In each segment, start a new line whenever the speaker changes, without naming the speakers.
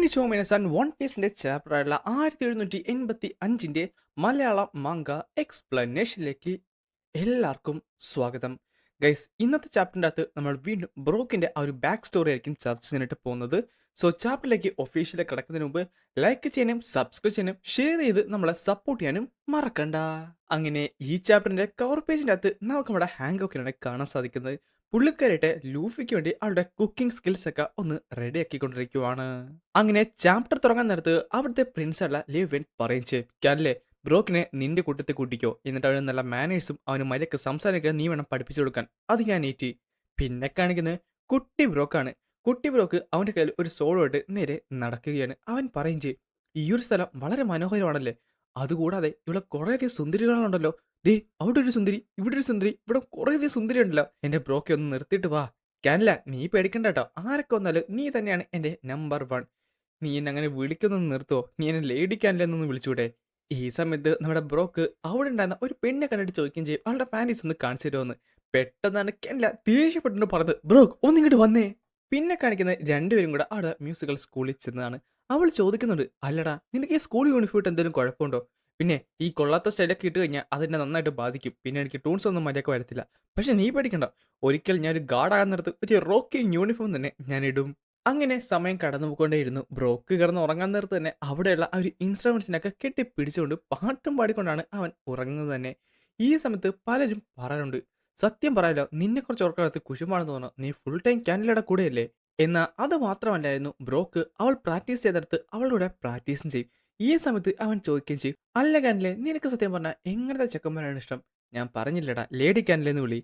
കൊന്നിച്ചോ മിനസാൻ one പീസിന്റെ ചാപ്റ്ററായുള്ള 1785 Malayalam manga എക്സ്പ്ലനേഷനിലേക്ക് എല്ലാവർക്കും സ്വാഗതം. ഗൈസ്, ഇന്നത്തെ ചാപ്റ്ററിൻ്റെ അകത്ത് നമ്മൾ വീണ്ടും ബ്രോക്കിന്റെ ആ ഒരു ബാക്ക് സ്റ്റോറി ആയിരിക്കും ചർച്ച ചെയ്യാനായിട്ട് പോകുന്നത്. സോ ചാപ്റ്ററിലേക്ക് ഒഫീഷ്യലി കിടക്കുന്നതിന് മുമ്പ് ലൈക്ക് ചെയ്യാനും സബ്സ്ക്രൈബ് ചെയ്യാനും ഷെയർ ചെയ്ത് നമ്മളെ സപ്പോർട്ട് ചെയ്യാനും മറക്കണ്ട. അങ്ങനെ ഈ ചാപ്റ്ററിന്റെ കവർ പേജിന്റെ അകത്ത് നമുക്ക് നമ്മുടെ ഹാങ്കോക്കിനാണ് കാണാൻ സാധിക്കുന്നത്. പുള്ളിക്കാരായിട്ട് ലൂഫിക്ക് വേണ്ടി അവളുടെ കുക്കിംഗ് സ്കിൽസ് ഒക്കെ ഒന്ന് റെഡി ആക്കിക്കൊണ്ടിരിക്കുവാണ്. അങ്ങനെ ചാപ്റ്റർ തുടങ്ങാൻ നേരത്ത് അവിടുത്തെ പ്രിൻസുള്ള ലിവിൻ പറയും ചെയ്യില്ലേ, ബ്രോക്കിനെ നിന്റെ കൂട്ടത്തിൽ കൂട്ടിക്കോ, എന്നിട്ട് അവന് നല്ല മാനേഴ്സും അവന് മര്യാദക്ക് സംസാരിക്കാൻ നീ വേണം പഠിപ്പിച്ചു കൊടുക്കാൻ. അത് ഞാൻ ഏറ്റി. പിന്നെ കാണിക്കുന്നത് കുട്ടി ബ്രോക്കാണ്. കുട്ടി ബ്രോക്ക് അവന്റെ കയ്യിൽ ഒരു സോളോ ആയിട്ട് നേരെ നടക്കുകയാണ്. അവൻ പറയും ചെയ്യും, ഈ ഒരു സ്ഥലം വളരെ മനോഹരമാണല്ലേ, അതുകൂടാതെ ഇവിടെ കുറേയധികം സുന്ദരികളുണ്ടല്ലോ. ദേ അവിടെ ഒരു സുന്ദരി, ഇവിടെ ഒരു സുന്ദരി, ഇവിടെ കുറേയധികം സുന്ദരി ഉണ്ടല്ലോ. എന്റെ ബ്രോക്കെ ഒന്ന് നിർത്തിയിട്ട് വാ. ക്യാനല്ല, നീ പേടിക്കണ്ട കേട്ടോ, ആരൊക്കെ വന്നാലും നീ തന്നെയാണ് എന്റെ നമ്പർ 1. നീ എന്നെ അങ്ങനെ വിളിക്കുന്നൊന്ന് നിർത്തുവോ? നീ എന്നെ ലേഡി ക്യാനല എന്നൊന്ന് വിളിച്ചൂടെ? ഈ സമയത്ത് നമ്മുടെ ബ്രോക്ക് അവിടെ ഉണ്ടായിരുന്ന ഒരു പെണ്ണെ കണ്ടിട്ട് ചോദിക്കുകയും ചെയ്യും, അവളുടെ പാൻറ്റീസ് ഒന്ന് കാണിച്ചു തരുമോന്ന്. പെട്ടെന്നാണ് ക്യാനല ദേഷ്യപ്പെട്ടിട്ട് പറഞ്ഞത്, ബ്രോക്ക് ഒന്നിങ്ങോട്ട് വന്നേ. പിന്നെ കാണിക്കുന്ന രണ്ടുപേരും കൂടെ അവിടെ മ്യൂസിക്കൽ സ്കൂളിൽ ചെന്നതാണ്. അവൾ ചോദിക്കുന്നുണ്ട്, അല്ലടാ നിനക്ക് ഈ സ്കൂൾ യൂണിഫോം ഇട്ട് എന്തെങ്കിലും കുഴപ്പമുണ്ടോ? പിന്നെ ഈ കൊള്ളാത്ത സ്റ്റൈലൊക്കെ ഇട്ട് കഴിഞ്ഞാൽ അതെന്നെ നന്നായിട്ട് ബാധിക്കും. പിന്നെ എനിക്ക് ടൂൺസ് ഒന്നും മര്യാദക്ക് വരത്തില്ല. പക്ഷെ നീ പേടിക്കണ്ട, ഒരിക്കൽ ഞാൻ ഒരു ഗാർഡാകാൻ നേരത്ത് ഒരു റോക്കിംഗ് യൂണിഫോം തന്നെ ഞാൻ ഇടും. അങ്ങനെ സമയം കടന്നു പോയിക്കൊണ്ടേയിരുന്നു. ബ്രോക്ക് കിടന്ന് ഉറങ്ങാൻ നേരത്ത് തന്നെ അവിടെയുള്ള ആ ഒരു ഇൻസ്ട്രുമെന്റ്സിനൊക്കെ കെട്ടിപ്പിടിച്ചുകൊണ്ട് പാട്ടും പാടിക്കൊണ്ടാണ് അവൻ ഉറങ്ങുന്നത് തന്നെ. ഈ സമയത്ത് പലരും പറയാറുണ്ട്, സത്യം പറയാലോ നിന്നെ കുറച്ച് ഉറക്കത്ത് കുശുമാണെന്ന് തോന്നുന്നു, നീ ഫുൾ ടൈം ക്യാൻഡിലയുടെ കൂടെയല്ലേ. എന്നാൽ അത് മാത്രമല്ലായിരുന്നു, ബ്രോക്ക് അവൾ പ്രാക്ടീസ് ചെയ്തെടുത്ത് അവളുടെ പ്രാക്ടീസും ചെയ്യും. ഈ സമയത്ത് അവൻ ചോദിക്കുകയും ചെയ്യും, അല്ല കാനലെ, നിനക്ക് സത്യം പറഞ്ഞാൽ എങ്ങനത്തെ ചെക്കന്മാരാണ് ഇഷ്ടം? ഞാൻ പറഞ്ഞില്ലടാ, ലേഡി കാനലെ എന്ന് വിളി.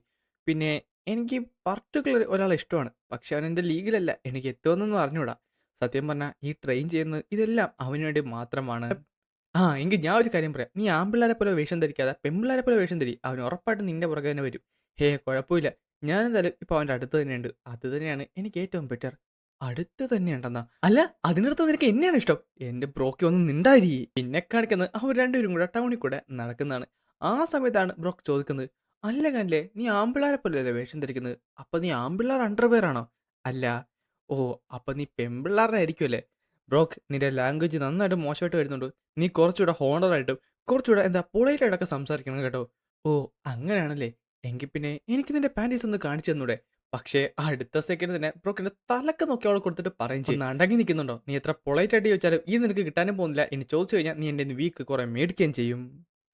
പിന്നെ എനിക്ക് പർട്ടിക്കുലർ ഒരാളെ ഇഷ്ടമാണ്, പക്ഷെ അവൻ എൻ്റെ ലീഗിലല്ല, എനിക്ക് എത്തുമെന്നൊന്നും അറിഞ്ഞൂടാ. സത്യം പറഞ്ഞാൽ ഈ ട്രെയിൻ ചെയ്യുന്നത് ഇതെല്ലാം അവന് വേണ്ടി മാത്രമാണ്. എങ്കിൽ ഞാൻ ഒരു കാര്യം പറയാം, നീ ആൺപിള്ളേരെ പോലെ വേഷം ധരിക്കാതെ പെൺപിള്ളേരെ പോലെ വേഷം ധരി, അവൻ ഉറപ്പായിട്ടും നിന്റെ പുറകെ തന്നെ വരും. കുഴപ്പമില്ല, ഞാൻ എന്തായാലും ഇപ്പൊ അവൻ്റെ അടുത്ത് തന്നെയുണ്ട്, അത് തന്നെയാണ് എനിക്ക് ഏറ്റവും ബെറ്റർ. അടുത്ത് തന്നെയുണ്ടെന്നാ? അല്ല, അതിനടുത്ത് നിനക്ക് എന്നെയാണ് ഇഷ്ടം? എന്റെ ബ്രോക്ക് ഒന്ന് നിണ്ടായി. പിന്നെ കാണിക്കുന്നത് അവർ രണ്ടുപേരും കൂടെ ടൗണിൽ കൂടെ നടക്കുന്നതാണ്. ആ സമയത്താണ് ബ്രോക്ക് ചോദിക്കുന്നത്, അല്ല കാനല്ലേ, നീ ആമ്പിള്ളാരെ പോലെയല്ലേ വേഷം ധരിക്കുന്നത്, അപ്പൊ നീ ആമ്പിള്ളാർ അണ്ടർവെയർ ആണോ? അല്ല. ഓ, അപ്പൊ നീ പെമ്പിള്ളാരുടെ ആയിരിക്കുമല്ലേ? ബ്രോക്ക്, നിന്റെ ലാംഗ്വേജ് നന്നായിട്ട് മോശമായിട്ട് വരുന്നുണ്ട്. നീ കുറച്ചുകൂടെ ഹോണറായിട്ടും കുറച്ചുകൂടെ എന്താ പൊളൈറ്റ് ആയിട്ടൊക്കെ സംസാരിക്കണം കേട്ടോ. ഓ, അങ്ങനെയാണല്ലേ? എങ്കിൽ പിന്നെ എനിക്ക് നിന്റെ പാൻറ്റീസ് ഒന്ന് കാണിച്ചു തന്നൂടെ? പക്ഷേ അടുത്ത സെക്കൻഡ് തന്നെ ബ്രോക്കിന്റെ തലക്ക് നോക്കി അവൾ കൊടുത്തിട്ട് പറയും ചെയ്യും, അടങ്ങി നിൽക്കുന്നുണ്ടോ? നീ എത്ര പൊളൈറ്റ് ആയിട്ട് ചോദിച്ചാലും ഈ നിനക്ക് കിട്ടാനും പോകുന്നില്ല. ഇനി ചോദിച്ചു കഴിഞ്ഞാൽ നീ എന്റെ വീക്ക് കുറെ മേടിക്കുകയും ചെയ്യും.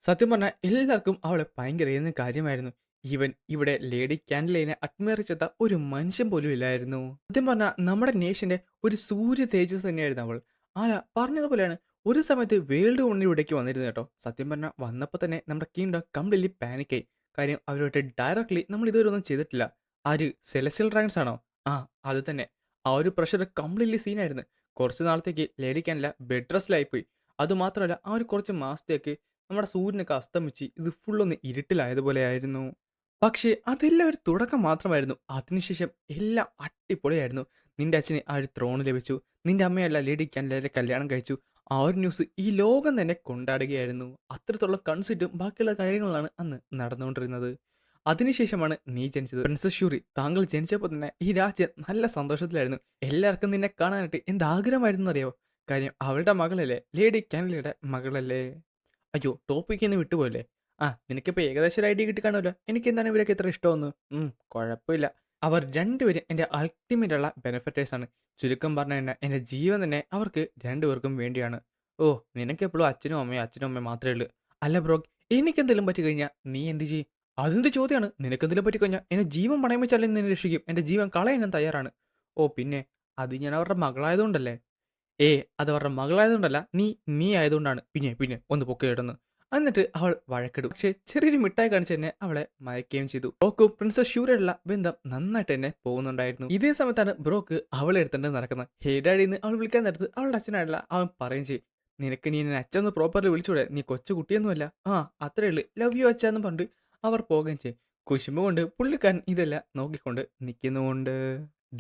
സത്യം പറഞ്ഞാൽ എല്ലാവർക്കും അവളെ ഭയങ്കര ഏതെങ്കിലും കാര്യമായിരുന്നു. ഈവൻ ഇവിടെ ലേഡി കാൻഡിലൈനെ അഡ്മയർ ചെയ്ത ഒരു മനുഷ്യൻ പോലും ഇല്ലായിരുന്നു. സത്യം പറഞ്ഞാൽ നമ്മുടെ നേഷന്റെ ഒരു സൂര്യ തേജസ് തന്നെയായിരുന്നു അവൾ. പറഞ്ഞതുപോലെയാണ് ഒരു സമയത്ത് വേൾഡ് ഇവിടേക്ക് വന്നിരുന്നു കേട്ടോ. സത്യം പറഞ്ഞാൽ വന്നപ്പോൾ തന്നെ നമ്മുടെ കിങ്ഡം കംപ്ലീറ്റ്ലി പാനിക്കായി. കാര്യം അവരുമായിട്ട് ഡയറക്ട്ലി നമ്മൾ ഇതുവരെ ഒന്നും ചെയ്തിട്ടില്ല. ആര്, സെലസ്റ്റിയൽ ഡ്രാഗൺസ് ആണോ? ആ, അത് തന്നെ. ആ ഒരു പ്രഷർ കംപ്ലീറ്റ്ലി സീനായിരുന്നു. കുറച്ച് നാളത്തേക്ക് ലേഡി കാനില ബെഡ് റെസ്റ്റിലായിപ്പോയി. അതുമാത്രമല്ല ആ ഒരു കുറച്ച് മാസത്തേക്ക് നമ്മുടെ സൂര്യനൊക്കെ അസ്തമിച്ച് ഇത് ഫുള്ളൊന്ന് ഇരുട്ടിലായതുപോലെ ആയിരുന്നു. പക്ഷേ അതെല്ലാം ഒരു തുടക്കം മാത്രമായിരുന്നു. അതിനുശേഷം എല്ലാം അടിപൊളിയായിരുന്നു. നിന്റെ അച്ഛന് ആ ഒരു ത്രോൺ ലഭിച്ചു, നിന്റെ അമ്മയല്ല ലേഡി കാൻഡിലയെ കല്യാണം കഴിച്ചു. ആ ഒരു ന്യൂസ് ഈ ലോകം തന്നെ കൊണ്ടാടുകയായിരുന്നു. അത്രത്തോളം കൺസെപ്റ്റും ബാക്കിയുള്ള കാര്യങ്ങളാണ് അന്ന് നടന്നുകൊണ്ടിരുന്നത്. അതിനുശേഷമാണ് നീ ജനിച്ചത്. പ്രിൻസസ് ഷൂറി, താങ്കൾ ജനിച്ചപ്പോൾ തന്നെ ഈ രാജ്യം നല്ല സന്തോഷത്തിലായിരുന്നു. എല്ലാവർക്കും നിന്നെ കാണാനായിട്ട് എന്താഗ്രഹമായിരുന്നു അറിയോ? കാര്യം അവളുടെ മകളല്ലേ, ലേഡി കാൻഡിലയുടെ മകളല്ലേ. അയ്യോ, ടോപ്പിക്കിൽ നിന്ന് വിട്ടുപോയല്ലേ. നിനക്കിപ്പോൾ ഏകദേശം ഒരു ഐഡിയ കിട്ടിക്കാണുമല്ലോ എനിക്ക് എന്താണ് ഇവരൊക്കെ ഇത്ര ഇഷ്ടമെന്ന്. കുഴപ്പമില്ല. അവർ രണ്ടുപേരും എൻ്റെ അൾട്ടിമേറ്റ് ഉള്ള ബെനിഫിറ്റേഴ്സ് ആണ്. ചുരുക്കം പറഞ്ഞു കഴിഞ്ഞാൽ എൻ്റെ ജീവൻ തന്നെ അവർക്ക് രണ്ടുപേർക്കും വേണ്ടിയാണ്. ഓ, നിനക്കെപ്പോഴും അച്ഛനും അമ്മയും മാത്രമേ ഉള്ളൂ. അല്ല ബ്രോ, എനിക്കെന്തെങ്കിലും പറ്റി കഴിഞ്ഞാൽ നീ എന്ത് ചെയ്യും? അതെന്ത് ചോദ്യമാണ്? നിനക്കെന്തെങ്കിലും പറ്റി കഴിഞ്ഞാൽ എന്നെ ജീവൻ പണയം വെച്ചാലും നിന്നെ രക്ഷിക്കും. എൻ്റെ ജീവൻ കളയാൻ ഞാൻ തയ്യാറാണ്. ഓ പിന്നെ, അത് ഞാൻ അവരുടെ മകളായതുകൊണ്ടല്ലേ? അത് അവരുടെ മകളായതുകൊണ്ടല്ല, നീ ആയതുകൊണ്ടാണ്. പിന്നെ പിന്നെ ഒന്ന് പൊക്കി കിടന്ന്. എന്നിട്ട് അവൾ വഴക്കിടും. പക്ഷേ ചെറിയൊരു മിഠായി കാണിച്ച് തന്നെ അവളെ മയക്കുകയും ചെയ്തു. ബ്രോക്കും പ്രിൻസസ് ഷൂരയുള്ള ബന്ധം നന്നായിട്ട് തന്നെ പോകുന്നുണ്ടായിരുന്നു. ഇതേ സമയത്താണ് ബ്രോക്ക് അവളെ എടുത്തിട്ട് നടക്കുന്നത്. ഹേ ഡാഡി എന്ന് അവൾ വിളിക്കാൻ നേരത്ത് അവളുടെ അച്ഛനായിട്ടുള്ള അവൻ പറയും ചെയ്യും, നിനക്ക് നീ എന്നെ അച്ഛന്ന് പ്രോപ്പർലി വിളിച്ചൂടെ, നീ കൊച്ചു കുട്ടിയൊന്നുമല്ല. അത്രേ ഉള്ളു, ലവ് യു അച്ഛന്ന് പറഞ്ഞിട്ട് അവർ പോകുകയും ചെയ്യും. കുശുമ്പ് കൊണ്ട് പുള്ളിക്കാരൻ ഇതെല്ലാം നോക്കിക്കൊണ്ട് നിൽക്കുന്നുമുണ്ട്.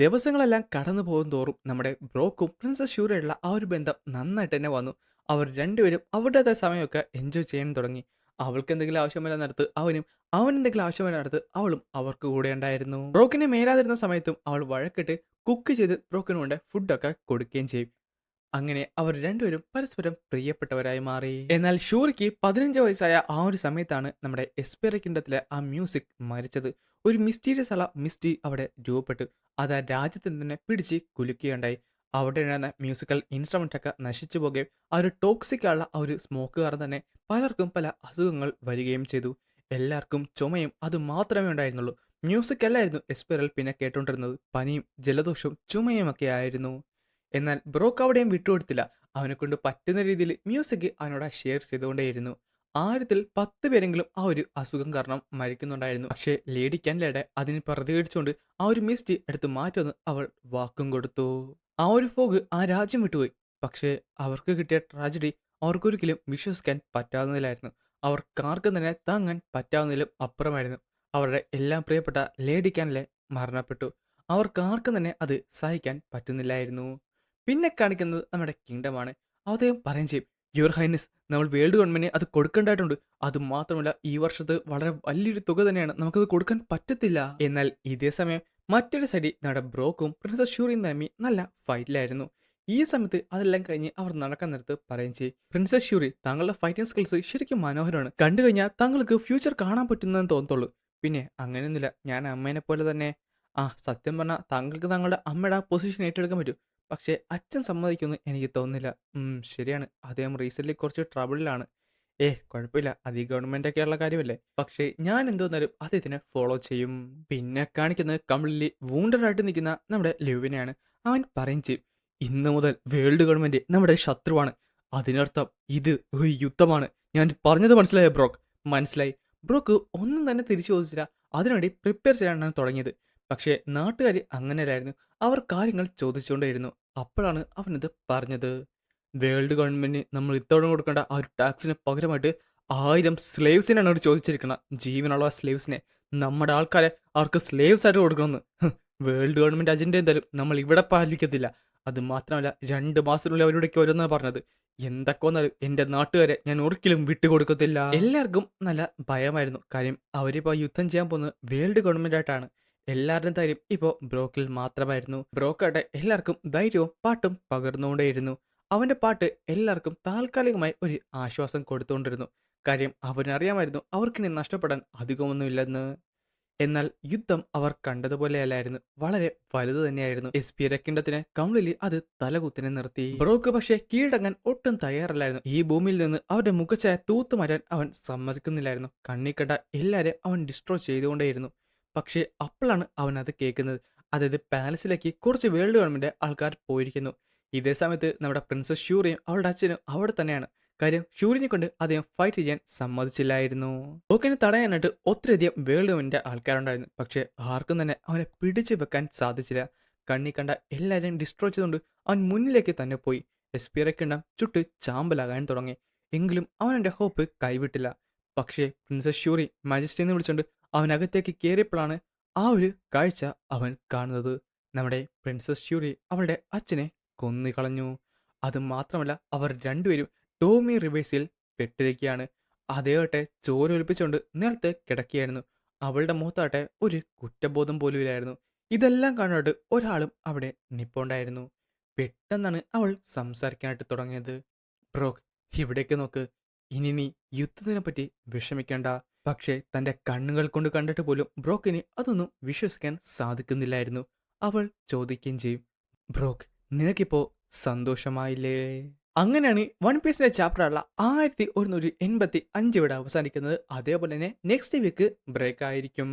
ദിവസങ്ങളെല്ലാം കടന്നു പോകും തോറും നമ്മുടെ ബ്രോക്കും പ്രിൻസസ് ഷൂരയുള്ള ആ ഒരു ബന്ധം നന്നായിട്ട് തന്നെ വന്നു. അവർ രണ്ടുപേരും അവരുടേതായ സമയമൊക്കെ എൻജോയ് ചെയ്യാൻ തുടങ്ങി. അവൾക്ക് എന്തെങ്കിലും ആവശ്യം വരുന്നിടത്ത് അവൻ എന്തെങ്കിലും ആവശ്യം വരുന്നിടത്ത് അവളും അവർക്ക് കൂടെ ഉണ്ടായിരുന്നു. ബ്രോക്കിനെ മേലാതിരുന്ന സമയത്തും അവൾ വഴക്കിട്ട് കുക്ക് ചെയ്ത് ബ്രോക്കിന് കൊണ്ട് ഫുഡൊക്കെ കൊടുക്കുകയും ചെയ്യും. അങ്ങനെ അവർ രണ്ടുപേരും പരസ്പരം പ്രിയപ്പെട്ടവരായി മാറി. എന്നാൽ ഷൂറിക്ക് 15 വയസ്സായ ആ ഒരു സമയത്താണ് നമ്മുടെ എസ്പെറിയ കിങ്ഡത്തിലെ ആ മ്യൂസിക് മരിച്ചത്. ഒരു മിസ്റ്റീരിയസ് ആള മിസ്റ്റി അവിടെ രൂപപ്പെട്ടു. അത് ആ രാജ്യത്തിന് തന്നെ പിടിച്ച് കുലുക്കുകയുണ്ടായി. അവിടെ ഉണ്ടായിരുന്ന മ്യൂസിക്കൽ ഇൻസ്ട്രുമെന്റ് ഒക്കെ നശിച്ചു പോകുകയും ആ ഒരു ടോക്സിക് ആയുള്ള ആ ഒരു സ്മോക്ക് കാരണം തന്നെ പലർക്കും പല അസുഖങ്ങൾ വരികയും ചെയ്തു. എല്ലാവർക്കും ചുമയും അത് മാത്രമേ ഉണ്ടായിരുന്നുള്ളൂ. മ്യൂസിക് അല്ലായിരുന്നു എസ്പെറൽ പിന്നെ കേട്ടോണ്ടിരുന്നത്. പനിയും ജലദോഷവും ചുമയും ഒക്കെ ആയിരുന്നു. എന്നാൽ ബ്രോക്ക് അവിടെയും വിട്ടുകൊടുത്തില്ല. അവനെക്കൊണ്ട് പറ്റുന്ന രീതിയിൽ മ്യൂസിക് അവനോട് ഷെയർ ചെയ്തുകൊണ്ടേയിരുന്നു. 1000 പേരെങ്കിലും ആ ഒരു അസുഖം കാരണം മരിക്കുന്നുണ്ടായിരുന്നു. പക്ഷേ ലേഡി കാൻലയുടെ അതിന് പ്രതികരിച്ചുകൊണ്ട് ആ ഒരു മിസ്റ്റ് എടുത്ത് മാറ്റുമെന്ന് അവൾ വാക്കും കൊടുത്തു. ആ ഒരു ഫോഗ് ആ രാജ്യം വിട്ടുപോയി. പക്ഷേ അവർക്ക് കിട്ടിയ ട്രാജഡി അവർക്കൊരിക്കലും വിശ്വസിക്കാൻ പറ്റാവുന്നതിലായിരുന്നു. അവർക്കാർക്കും തന്നെ താങ്ങാൻ പറ്റാവുന്നതിലും അപ്പുറമായിരുന്നു. അവരുടെ എല്ലാം പ്രിയപ്പെട്ട ലേഡി കാൻലെ മരണപ്പെട്ടു. അവർക്കാർക്കും തന്നെ അത് സഹിക്കാൻ പറ്റുന്നില്ലായിരുന്നു. പിന്നെ കാണിക്കുന്നത് നമ്മുടെ കിങ്ഡമാണ്. അദ്ദേഹം പറയും ചെയ്യും, യുവർ ഹൈനസ്, നമ്മൾ വേൾഡ് ഗവൺമെന്റിന് അത് കൊടുക്കേണ്ടതായിട്ടുണ്ട്. അത് മാത്രമല്ല ഈ വർഷത്ത് വളരെ വലിയൊരു തുക തന്നെയാണ്, നമുക്കത് കൊടുക്കാൻ പറ്റത്തില്ല. എന്നാൽ ഇതേ സമയം മറ്റൊരു സൈഡിൽ നമ്മുടെ ബ്രോക്കും പ്രിൻസസ് ഷൂറിയും തമ്മി നല്ല ഫൈറ്റിലായിരുന്നു. ഈ സമയത്ത് അതെല്ലാം കഴിഞ്ഞ് അവർ നടക്കാൻ നേരത്ത് പറയും ചെയ്യും, പ്രിൻസസ് ഷൂറി, താങ്കളുടെ ഫൈറ്റിംഗ് സ്കിൽസ് ശരിക്കും മനോഹരമാണ്. കണ്ടു കഴിഞ്ഞാൽ താങ്കൾക്ക് ഫ്യൂച്ചർ കാണാൻ പറ്റുന്നതെന്ന് തോന്നത്തുള്ളൂ. പിന്നെ അങ്ങനെയൊന്നുമില്ല, ഞാൻ അമ്മേനെ പോലെ തന്നെ. സത്യം പറഞ്ഞാൽ താങ്കൾക്ക് താങ്കളുടെ അമ്മയുടെ ആ പൊസിഷൻ ഏറ്റെടുക്കാൻ പറ്റും. പക്ഷേ അച്ഛൻ സമ്മതിക്കുമെന്ന് എനിക്ക് തോന്നുന്നില്ല. ശരിയാണ്. അദ്ദേഹം റീസെൻ്റ്ലി കുറച്ച് ട്രബിളിലാണ്. കുഴപ്പമില്ല. അത് ഈ ഗവൺമെൻറ്റൊക്കെയുള്ള കാര്യമല്ലേ. പക്ഷേ ഞാൻ എന്തോന്നാലും അദ്ദേഹത്തിനെ ഫോളോ ചെയ്യും. പിന്നെ കാണിക്കുന്നത് കംപ്ലീറ്റ്ലി വൂണ്ടഡ് ആയിട്ട് നിൽക്കുന്ന നമ്മുടെ ലുവിനെയാണ്. അവൻ പറയും ചെയ്യും, ഇന്ന് മുതൽ വേൾഡ് ഗവൺമെൻറ് നമ്മുടെ ശത്രുവാണ്. അതിനർത്ഥം ഇത് ഒരു യുദ്ധമാണ്. ഞാൻ പറഞ്ഞത് മനസ്സിലായോ ബ്രോക്ക്? മനസ്സിലായി. ബ്രോക്ക് ഒന്നും തന്നെ തിരിച്ചു ചോദിച്ചില്ല. അതിനുവേണ്ടി പ്രിപ്പയർ ചെയ്യാനാണ് തുടങ്ങിയത്. പക്ഷേ നാട്ടുകാർ അങ്ങനെയല്ലായിരുന്നു. അവർ കാര്യങ്ങൾ ചോദിച്ചുകൊണ്ടേയിരുന്നു. അപ്പോഴാണ് അവനത് പറഞ്ഞത്. വേൾഡ് ഗവൺമെന്റിന് നമ്മൾ ഇത്തവണ കൊടുക്കേണ്ട ആ ഒരു ടാക്സിന് പകരമായിട്ട് 1000 സ്ലേവ്സിനാണ് അവർ ചോദിച്ചിരിക്കുന്നത്. ജീവനുള്ള സ്ലേവ്സിനെ. നമ്മുടെ ആൾക്കാരെ അവർക്ക് സ്ലേവ്സ് ആയിട്ട് കൊടുക്കണമെന്ന്. വേൾഡ് ഗവൺമെന്റ് അജണ്ട എന്തായാലും നമ്മൾ ഇവിടെ പാലിക്കത്തില്ല. അത് മാത്രമല്ല 2 മാസത്തിനുള്ളിൽ അവരിവിടേക്ക് വരുമെന്നാണ് പറഞ്ഞത്. എന്തൊക്കെ വന്നാലും എന്റെ നാട്ടുകാരെ ഞാൻ ഒരിക്കലും വിട്ടുകൊടുക്കത്തില്ല. എല്ലാവർക്കും നല്ല ഭയമായിരുന്നു. കാര്യം അവരിപ്പോൾ യുദ്ധം ചെയ്യാൻ പോകുന്നത് വേൾഡ് ഗവൺമെന്റ് ആയിട്ടാണ്. എല്ലാവരുടെയും ധൈര്യം ഇപ്പോൾ ബ്രോക്കിൽ മാത്രമായിരുന്നു. ബ്രോക്കാട്ടെ എല്ലാവർക്കും ധൈര്യവും പാട്ടും പകർന്നുകൊണ്ടേയിരുന്നു. അവന്റെ പാട്ട് എല്ലാവർക്കും താൽക്കാലികമായി ഒരു ആശ്വാസം കൊടുത്തുകൊണ്ടിരുന്നു. കാര്യം അവനറിയാമായിരുന്നു അവർക്കിനി നഷ്ടപ്പെടാൻ അധികമൊന്നുമില്ലെന്ന്. എന്നാൽ യുദ്ധം അവർ കണ്ടതുപോലെയല്ലായിരുന്നു. വളരെ വലുത് തന്നെയായിരുന്നു. എസ്പെറിയ കിങ്ഡത്തിന് കംപ്ലീറ്റ്ലി അത് തലകുത്തിനെ നിർത്തി. ബ്രോക്ക് പക്ഷേ കീഴടങ്ങാൻ ഒട്ടും തയ്യാറല്ലായിരുന്നു. ഈ ഭൂമിയിൽ നിന്ന് അവന്റെ മുഖച്ഛായ തൂത്തുമാരാൻ അവൻ സമ്മതിക്കുന്നില്ലായിരുന്നു. കണ്ണി കണ്ട എല്ലാവരെയും അവൻ ഡിസ്ട്രോയ് ചെയ്തുകൊണ്ടേയിരുന്നു. പക്ഷേ അപ്പോഴാണ് അവൻ അത് കേൾക്കുന്നത്. അതായത് പാലസിലേക്ക് കുറച്ച് വേൾഡ് ഗവൺമെന്റ് ആൾക്കാർ പോയിരിക്കുന്നു. ഇതേ സമയത്ത് നമ്മുടെ പ്രിൻസസ് ഷൂറിയും അവളുടെ അച്ഛനും അവിടെ തന്നെയാണ്. കാര്യം ഷൂറിനെ കൊണ്ട് അദ്ദേഹം ഫൈറ്റ് ചെയ്യാൻ സമ്മതിച്ചില്ലായിരുന്നു. ബ്രോക്കിനെ തടയാനായിട്ട് ഒത്തിരിയധികം വേൾഡ് ഗവൺമെന്റ് ആൾക്കാരുണ്ടായിരുന്നു. പക്ഷേ ആർക്കും തന്നെ അവനെ പിടിച്ചു വെക്കാൻ സാധിച്ചില്ല. കണ്ണി കണ്ട എല്ലാവരെയും ഡിസ്ട്രോയ് ചെയ്തുകൊണ്ട് അവൻ മുന്നിലേക്ക് തന്നെ പോയി. എസ്പെറിയ കിങ്ഡം ചുട്ട് ചാമ്പലാകാൻ തുടങ്ങി. എങ്കിലും അവൻ എൻ്റെ ഹോപ്പ് കൈവിട്ടില്ല. പക്ഷേ പ്രിൻസസ് ഷൂറി മജസ്റ്റി എന്ന് വിളിച്ചുകൊണ്ട് അവനകത്തേക്ക് കയറിയപ്പോഴാണ് ആ ഒരു കാഴ്ച അവൻ കാണുന്നത്. നമ്മുടെ പ്രിൻസസ് ഷ്യൂറി അവളുടെ അച്ഛനെ കൊന്നുകളഞ്ഞു. അത് മാത്രമല്ല അവർ രണ്ടുപേരും ടോമി റിവേഴ്സിൽ പെട്ടിരിക്കുകയാണ്. അതേവട്ടെ ചോരൊലിപ്പിച്ചുകൊണ്ട് നിലത്ത് കിടക്കുകയായിരുന്നു. അവളുടെ മുഖത്താട്ടെ ഒരു കുറ്റബോധം പോലും ഇല്ലായിരുന്നു. ഇതെല്ലാം കാണാനായിട്ട് ഒരാളും അവിടെ നിപ്പുണ്ടായിരുന്നു. പെട്ടെന്നാണ് അവൾ സംസാരിക്കാനായിട്ട് തുടങ്ങിയത്. ബ്രോക്ക്, ഇവിടേക്ക് നോക്ക്. ഇനി നീ യുദ്ധത്തിനെ പറ്റി വിഷമിക്കേണ്ട. പക്ഷേ തന്റെ കണ്ണുകൾ കൊണ്ട് കണ്ടിട്ട് പോലും ബ്രോക്കിന് അതൊന്നും വിശ്വസിക്കാൻ സാധിക്കുന്നില്ലായിരുന്നു. അവൾ ചോദിക്കുകയും ചെയ്യും, ബ്രോക്ക്, നിനക്കിപ്പോ സന്തോഷമായില്ലേ? അങ്ങനെയാണ് വൺ പീസിന്റെ ചാപ്റ്ററുള്ള 1185 ഇവിടെ അവസാനിക്കുന്നത്. അതേപോലെ തന്നെ നെക്സ്റ്റ് വീക്ക് ബ്രേക്ക് ആയിരിക്കും.